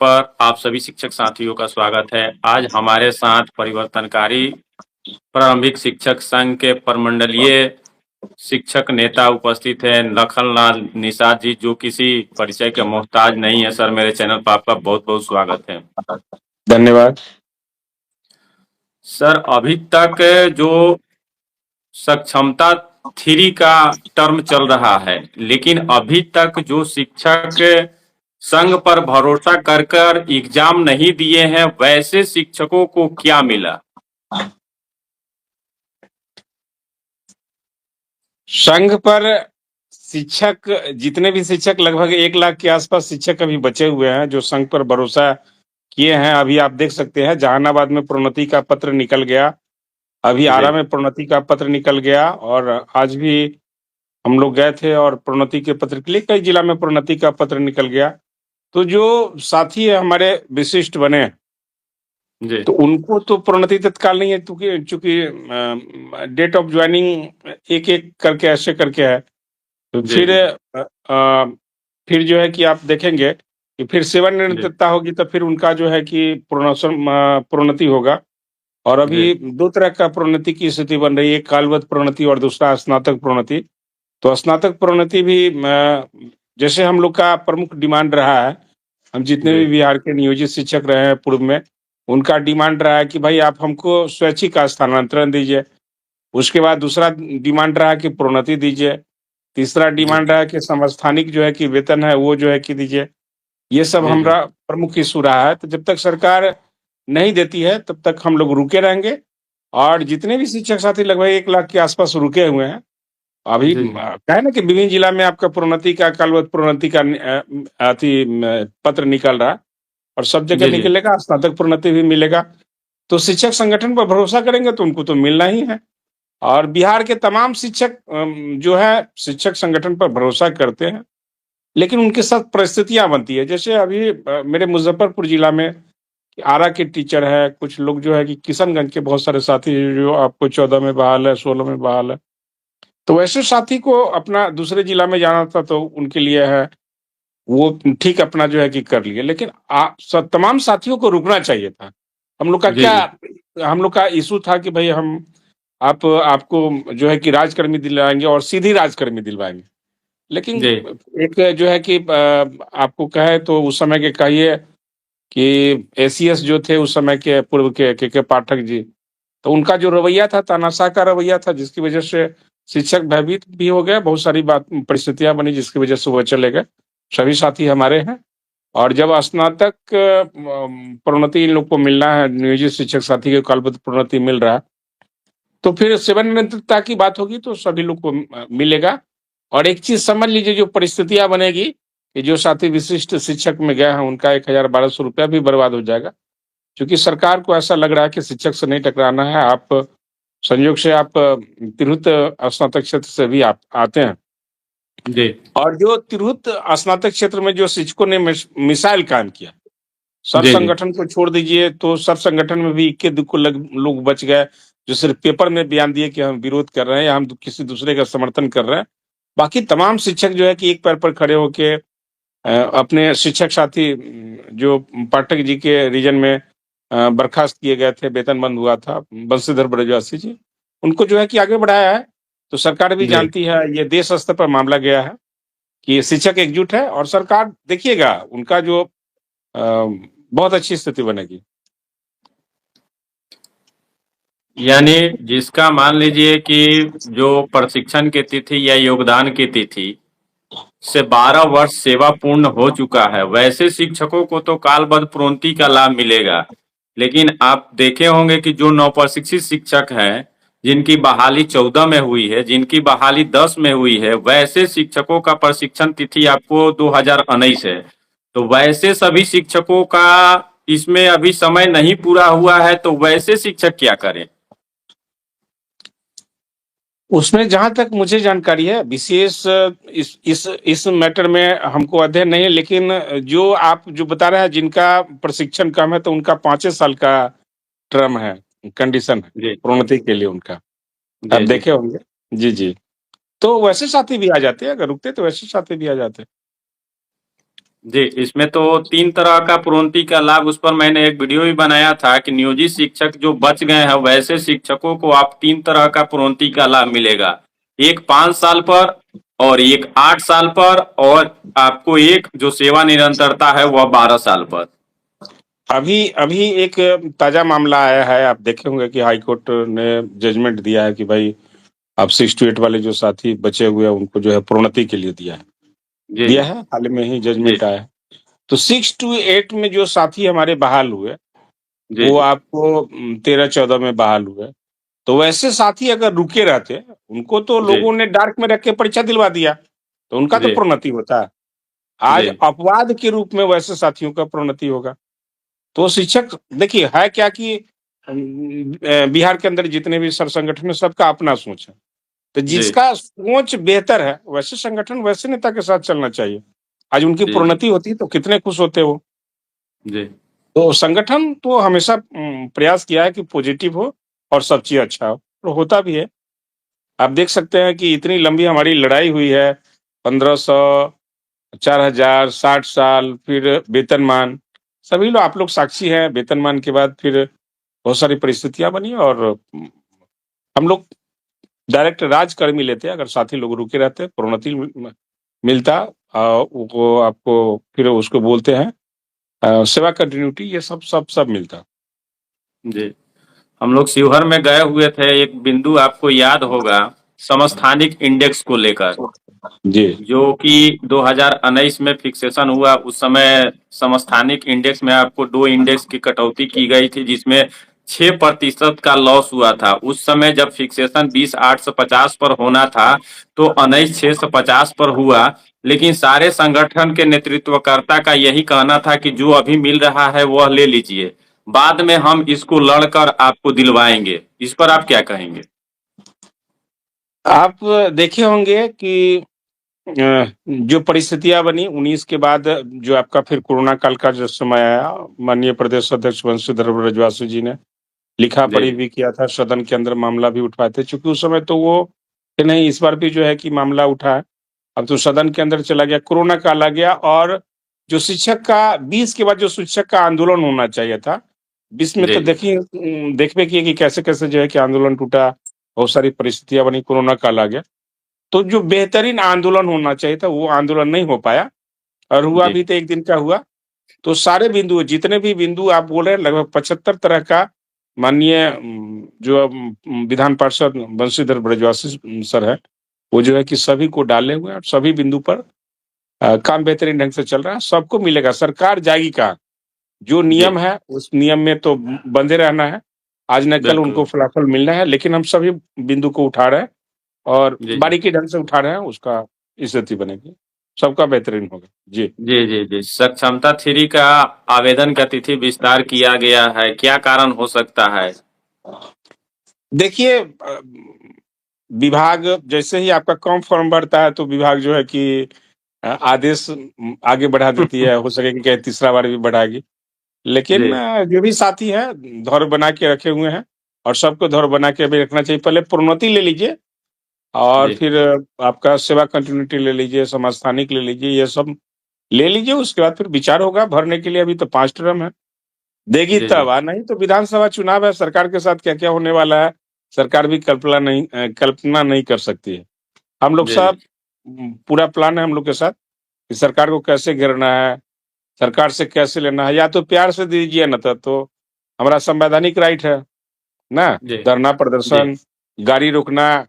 पर आप सभी शिक्षक साथियों का स्वागत है। आज हमारे साथ परिवर्तनकारी प्रारंभिक शिक्षक संघ के प्रमंडलीय शिक्षक नेता उपस्थित है, लखनलाल निषाद जी, जो किसी परिचय के मोहताज नहीं है। सर, मेरे चैनल पर आपका बहुत बहुत स्वागत है। धन्यवाद। सर, अभी तक जो सक्षमता 3 का टर्म चल रहा है, लेकिन अभी तक जो शिक्षक संघ पर भरोसा कर कर एग्जाम नहीं दिए हैं, वैसे शिक्षकों को क्या मिला? संघ पर शिक्षक, जितने भी शिक्षक, लगभग 1 लाख के आसपास शिक्षक अभी बचे हुए हैं जो संघ पर भरोसा किए हैं। अभी आप देख सकते हैं जहानाबाद में प्रोन्नति का पत्र निकल गया, अभी आरा में प्रोन्नति का पत्र निकल गया, और आज भी हम लोग गए थे और प्रोन्नति के पत्र के लिए कई जिला में प्रोन्नति का पत्र निकल गया। तो जो साथी है हमारे विशिष्ट बने जी। तो उनको तो प्रोन्नति तत्काल नहीं है, चूंकि डेट ऑफ ज्वाइनिंग एक एक करके ऐसे करके है। तो फिर जो है कि आप देखेंगे कि फिर सेवानिवृत्तता होगी तो फिर उनका जो है कि प्रोन्नति होगा। और अभी 2 तरह का प्रोन्नति की स्थिति बन रही है, एक कालवत प्रोन्नति और दूसरा स्नातक प्रोन्नति। तो स्नातक प्रोन्नति भी जैसे हम लोग का प्रमुख डिमांड रहा है, हम जितने भी बिहार के नियोजित शिक्षक रहे हैं पूर्व में, उनका डिमांड रहा है कि भाई आप हमको स्वैच्छिक का स्थानांतरण दीजिए। उसके बाद दूसरा डिमांड रहा कि प्रोन्नति दीजिए। तीसरा डिमांड रहा कि समस्थानिक जो है कि वेतन है वो जो है कि दीजिए। ये सब हमारा प्रमुख इशू रहा है। तो जब तक सरकार नहीं देती है तब तक हम लोग रुके रहेंगे। और जितने भी शिक्षक साथी लगभग 1 लाख के आसपास रुके हुए हैं। अभी क्या है ना कि विभिन्न जिला में आपका प्रोन्नति का, कालवत प्रोन्नति का पत्र निकल रहा है और सब जगह निकलेगा, स्नातक प्रोन्नति भी मिलेगा। तो शिक्षक संगठन पर भरोसा करेंगे तो उनको तो मिलना ही है। और बिहार के तमाम शिक्षक जो है शिक्षक संगठन पर भरोसा करते हैं, लेकिन उनके साथ परिस्थितियां बनती है। जैसे अभी मेरे मुजफ्फरपुर जिला में आरा के टीचर है, कुछ लोग जो है कि किशनगंज के बहुत सारे साथी जो आपको 14 में बहाल है, 16 में बहाल है। तो वैसे साथी को अपना दूसरे जिला में जाना था तो उनके लिए है वो ठीक अपना जो है कि कर लिए, लेकिन तमाम साथियों को रुकना चाहिए था। हम लोग का हम लोग का इशू था कि भाई हम आपको जो है कि राजकर्मी दिलाएंगे और सीधी राजकर्मी दिलवाएंगे। लेकिन एक जो है कि आपको कहे तो उस समय के कहिए कि एसीएस जो थे उस समय के पूर्व के पाठक जी, तो उनका जो रवैया था तानाशाह का रवैया था, जिसकी वजह से शिक्षक भयभीत भी हो गए। बहुत सारी परिस्थितियां बनी जिसकी वजह से वो चले गए। सभी साथी हमारे हैं। और जब स्नातक प्रोन्नति इन लोग को मिलना है, नियोजित शिक्षक साथी के कालबद्ध प्रोन्नति मिल रहा है, तो फिर सेवानिवृत्तता की बात होगी तो सभी लोग को मिलेगा। और एक चीज समझ लीजिए, जो परिस्थितियां बनेगी कि जो साथी विशिष्ट शिक्षक में गए हैं उनका 1,000-1,200 रुपया भी बर्बाद हो जाएगा, क्योंकि सरकार को ऐसा लग रहा है कि शिक्षक से नहीं टकराना है। आप संयोग से आप तिरहुत स्नातक क्षेत्र से भी आप आते हैं जी। और जो तिरहुत स्नातक क्षेत्र में जो शिक्षकों ने मिसाइल कायम किया, सब संगठन को छोड़ दीजिए, तो सब संगठन में भी इक्के दुक्के लोग बच गए जो सिर्फ पेपर में बयान दिए कि हम विरोध कर रहे हैं या हम किसी दूसरे का समर्थन कर रहे हैं। बाकी तमाम शिक्षक जो है कि एक पैर पर खड़े होके अपने शिक्षक साथी जो पाठक जी के रीजन में बर्खास्त किए गए थे, वेतन बंद हुआ था, बंशीधर ब्रजवासी जी, उनको जो है कि आगे बढ़ाया है। तो सरकार भी जानती है, ये देश स्तर पर मामला गया है कि शिक्षक एकजुट है और सरकार देखिएगा उनका जो बहुत अच्छी स्थिति बनेगी। यानी जिसका मान लीजिए कि जो प्रशिक्षण की तिथि या योगदान की तिथि से 12 वर्ष सेवा पूर्ण हो चुका है, वैसे शिक्षकों को तो कालबद्ध प्रोन्नति का लाभ मिलेगा। लेकिन आप देखे होंगे कि जो नवप्रशिक्षित शिक्षक हैं, जिनकी बहाली 14 में हुई है, जिनकी बहाली 10 में हुई है, वैसे शिक्षकों का प्रशिक्षण तिथि आपको 2019 है। तो वैसे सभी शिक्षकों का इसमें अभी समय नहीं पूरा हुआ है, तो वैसे शिक्षक क्या करें? उसमें जहां तक मुझे जानकारी है, विशेष इस मैटर में हमको अध्ययन नहीं है, लेकिन जो आप जो बता रहे हैं जिनका प्रशिक्षण कम है तो उनका 5 साल का टर्म है, कंडीशन है प्रोन्नति के लिए उनका, आप देखे होंगे। जी जी। तो वैसे साथी भी आ जाते हैं, अगर रुकते तो वैसे साथी भी आ जाते हैं। जी, इसमें तो 3 तरह का प्रोन्नति का लाभ, उस पर मैंने एक वीडियो भी बनाया था कि नियोजित शिक्षक जो बच गए हैं वैसे शिक्षकों को आप 3 तरह का प्रोन्नति का लाभ मिलेगा। एक 5 साल पर और एक 8 साल पर और आपको एक जो सेवा निरंतरता है वह 12 साल पर। अभी अभी एक ताजा मामला आया है, आप देखे होंगे कि हाई कोर्ट ने जजमेंट दिया है कि भाई अब 6 to 8 वाले जो साथी बचे हुए हैं उनको जो है प्रोन्नति के लिए दिया है। जी, दिया है, हाल में ही जी, जजमेंट आया है। तो 6 to 8 में जो साथी हमारे बहाल हुए, जी, वो जी, आपको 13-14 में बहाल हुए। तो वैसे साथी अगर रुके रहते, उनको तो जी, लोगों ने डार्क में रख के परीक्षा दिलवा दिया, तो उनका तो जी, प्रोन्नति होता है। आज जी, अपवाद के रूप में वैसे साथियों का प्रोन्नति होगा। तो शिक्षक देखिए है क्या कि बिहार के अंदर जितने भी सर संगठन है सबका अपना सोच है। तो जी, जिसका सोच बेहतर है, वैसे संगठन वैसे नेता के साथ चलना चाहिए। आज उनकी जी, जी, प्रोन्नति होती तो कितने खुश होते वो। जी, तो संगठन तो हमेशा प्रयास किया है कि पॉजिटिव हो और सब चीज़ अच्छा हो, तो होता भी है। आप देख सकते हैं कि इतनी लंबी हमारी लड़ाई हुई है, 1500, 4000, 60 साल, फिर वेतनमान, सभी लोग आप लोग साक्षी हैं, वेतनमान के बाद फिर बहुत सारी परिस्थितियाँ बनी और हम लोग डायरेक्ट राजकर्मी लेते, अगर साथी लोग रुके रहते, प्रोन्नति मिलता, वो आपको फिर उसको बोलते हैं सेवा कंटिन्यूटी, ये सब मिलता। जी। हम लोग शिवहर में गए हुए थे, एक बिंदु आपको याद होगा समस्थानिक इंडेक्स को लेकर, जी, जो कि 2019 में फिक्सेशन हुआ। उस समय समस्थानिक इंडेक्स में आपको 2 इंडेक्स की कटौती की गई थी जिसमें 6% का लॉस हुआ था। उस समय जब फिक्सेशन 20,850 पर होना था तो 19,650 पर हुआ। लेकिन सारे संगठन के नेतृत्वकर्ता का यही कहना था कि जो अभी मिल रहा है वह ले लीजिए, बाद में हम इसको लड़कर आपको दिलवाएंगे। इस पर आप क्या कहेंगे? आप देखे होंगे कि जो परिस्थितियाँ बनी 19 के बाद, जो आपका फिर कोरोना काल का जो समय आया, माननीय प्रदेश अध्यक्ष बंशीधर ब्रजवासी जी ने लिखा-पढ़ी जी, भी किया था, सदन के अंदर मामला भी उठाए थे। चूँकि उस समय तो वो कि नहीं, इस बार भी जो है कि मामला उठा है। अब तो सदन के अंदर चला गया, कोरोना काल आ गया और जो शिक्षक का 20 के बाद जो शिक्षक का आंदोलन होना चाहिए था, 20 में जी, तो देखिए देखबे किए कि कैसे-कैसे जो है कि आंदोलन टूटा, बहुत सारी परिस्थितियाँ बनी, कोरोना काल आ गया। तो जो बेहतरीन आंदोलन होना चाहिए था, वो आंदोलन नहीं हो पाया और हुआ जी, भी तो 1 दिन का हुआ। तो सारे बिंदु, जितने भी बिंदु आप बोल रहे हैं, लगभग 75 तरह का माननीय जो विधान पार्षद बंशीधर ब्रजवासी सर हैं, वो जो है कि सभी को डाले हुए हैं और सभी बिंदु पर काम बेहतरीन ढंग से चल रहा है, सबको मिलेगा, सरकार जाएगी कहाँ? जो जी, नियम है, उस नियम में तो बंधे रहना है, आज न कल बिल्कुल। उनको फलाफल मिलना है, लेकिन हम सभी बिंदु को उठा रहे हैं और जी, बारीकी ढंग से उठा रहे हैं, उसका स्थिति बनेगी, सबका बेहतरीन होगा। जी। जी, जी, जी। सक्षमता 3 का आवेदन का तिथि विस्तार किया गया है, क्या कारण हो सकता है? देखिए विभाग जैसे ही आपका कम फॉर्म बढ़ता है तो विभाग जो है कि आदेश आगे बढ़ा देती है, हो सके कि तीसरा बार भी बढ़ाएगी। लेकिन जी, जो भी साथी हैं, धौर बना के रखे हुए हैं और सबको धौर बना के अभी रखना चाहिए। पहले प्रोन्नति ले लीजिए और जी, फिर आपका सेवा कंटिन्यूटी ले लीजिए, समस्थानिक ले लीजिए, ये सब ले लीजिए, उसके बाद फिर विचार होगा भरने के लिए। अभी तो 5 टर्म है, देगी जी, जी, तब, नहीं तो विधानसभा चुनाव है, सरकार के साथ क्या-क्या होने वाला है, सरकार भी कल्पना नहीं कर सकती है। हम लोग जी, जी, सब पूरा प्लान है हम लोग के साथ कि सरकार को कैसे घेरना है, सरकार से कैसे लेना है, या तो प्यार से दीजिए ना तो हमारा संवैधानिक राइट है ना, जी, धरना, जी, प्रदर्शन, गाड़ी रोकना,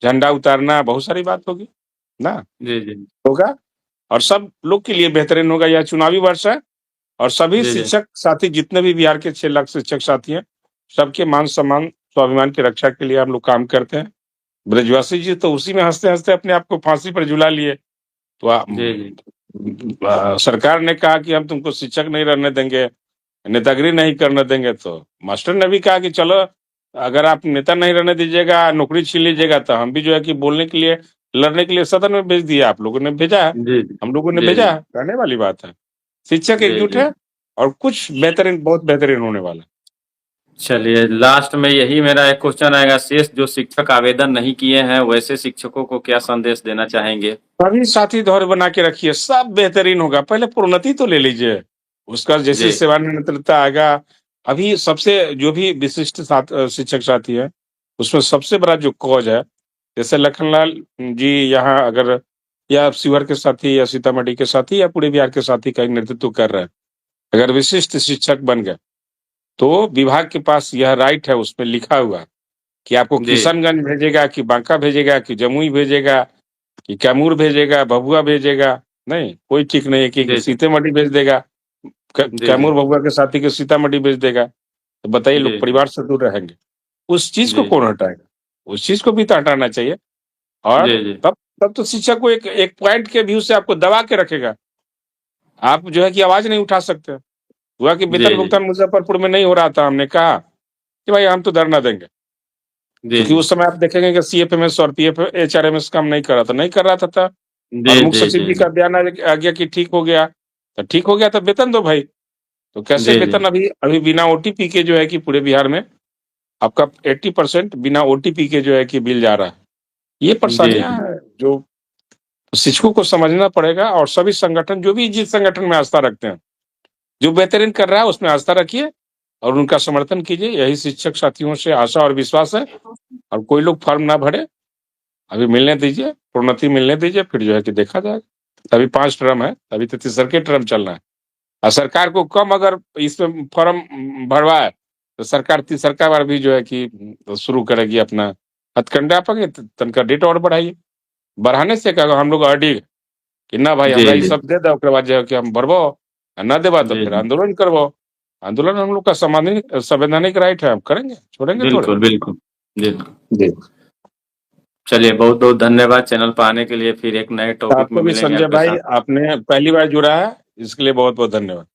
झंडा उतारना, बहुत सारी बात होगी ना, जी, जी, होगा और सब लोग के लिए बेहतरीन होगा। यह चुनावी वर्ष है और सभी जी, जी, शिक्षक साथी जितने भी बिहार के 6 लाख शिक्षक साथी हैं, सबके मान-सम्मान, स्वाभिमान की रक्षा के लिए हम लोग काम करते हैं। ब्रजवासी जी तो उसी में हँसते-हँसते अपने आप को फांसी पर झुला लिए। तो जी, जी, सरकार ने कहा कि हम तुमको शिक्षक नहीं रहने देंगे, नेतागिरी नहीं करने देंगे, तो मास्टर ने भी कहा कि चलो, अगर आप नेता नहीं रहने दीजिएगा, नौकरी छीन लीजिएगा, तो हम भी जो है कि बोलने के लिए, लड़ने के लिए सदन में भेज दिया। आप लोगों ने भेजा है, जी, हम लोगों ने जी, भेजा जी, है, कहने वाली बात है। शिक्षक जी, एकजुट जी। है और कुछ बेहतरीन, बहुत बेहतरीन होने वाला है। चलिए, लास्ट में यही मेरा एक क्वेश्चन आएगा, शेष जो शिक्षक आवेदन नहीं किए हैं वैसे शिक्षकों को क्या संदेश देना चाहेंगे? सभी साथी दौर बना के रखिए, सब बेहतरीन होगा। पहले प्रोन्नति तो ले लीजिए, उसका जैसे जी सेवानिवृत्तता आएगा। अभी सबसे जो भी विशिष्ट शिक्षक साथी है, उसमें सबसे बड़ा जो कॉज है, जैसे लखनलाल जी यहाँ अगर या शिवहर के साथी या सीतामढ़ी के साथी या पूरे बिहार के साथी का नेतृत्व कर रहे हैं, अगर विशिष्ट शिक्षक बन गए तो विभाग के पास यह राइट है, उसमें लिखा हुआ कि आपको जी किशनगंज भेजेगा कि बांका भेजेगा कि जमुई भेजेगा कि कैमूर भेजेगा, भभुआ भेजेगा। नहीं, कोई ठीक नहीं है कि जी सीतामढ़ी भेज देगा, जी जी कैमूर भभुआ के साथी को सीतामढ़ी भेज देगा। तो बताइए, जी लोग परिवार से दूर रहेंगे। उस चीज को जी कौन हटाएगा? उस चीज को भी तो हटाना चाहिए। और जी जी तब तब तो शिक्षक को एक एक पॉइंट के व्यू से आपको दबा के रखेगा। आप जो है कि आवाज नहीं उठा सकते। हुआ कि जी वेतन भुगतान मुजफ्फरपुर में नहीं हो रहा था, हमने कहा कि भाई हम तो धरना देंगे, जी क्योंकि उस समय आप देखेंगे कि सीएफएमएस और पीएफ एचआरएमएस काम नहीं कर रहा था। जी और मुख्य जी सचिव जी जी का बयान आ गया कि ठीक हो गया, तो ठीक हो गया तो वेतन दो भाई। तो कैसे जी जी वेतन अभी अभी बिना ओटीपी के जो है कि पूरे बिहार में आपका 80% बिना ओटीपी के जो है कि बिल जा रहा है। ये जी परेशानियां जी हैं जो शिक्षकों को समझना पड़ेगा। और सभी संगठन जो भी जिस संगठन में आस्था रखते हैं, जो बेहतरीन कर रहा है उसमें आस्था रखिए और उनका समर्थन कीजिए। यही शिक्षक साथियों से आशा और विश्वास है। और कोई लोग फॉर्म ना भरे, अभी मिलने दीजिए, प्रोन्नति मिलने दीजिए, फिर जो है कि देखा जाएगा। अभी 5 टर्म है, अभी तो तीसरे टर्म चलना है। और सरकार को कम अगर इसमें फॉर्म भरवाए तो सरकार तीसरा बार भी जो है कि शुरू करेगी अपना हथकंडा पकड़े। तनका डेट और बढ़ाइए, बढ़ाने से क्या हम लोग अडिग कि ना भाई जी हमरा ये जी सब दे दो, ओकरे बाद जो है कि हम भरबो, आ ना देबा तो जी फिर जी आंदोलन करबो। आंदोलन हम लोग का संवैधानिक राइट है, हम करेंगे, छोड़ेंगे थोड़े। बिल्कुल बिल्कुल बिल्कुल। जी। चलिए, बहुत बहुत धन्यवाद चैनल पर आने के लिए। फिर एक नए टॉपिक में आपको भी मिलेंगे संजय आपके भाई, साथ। आपने पहली बार जुड़ा है, इसके लिए बहुत बहुत धन्यवाद।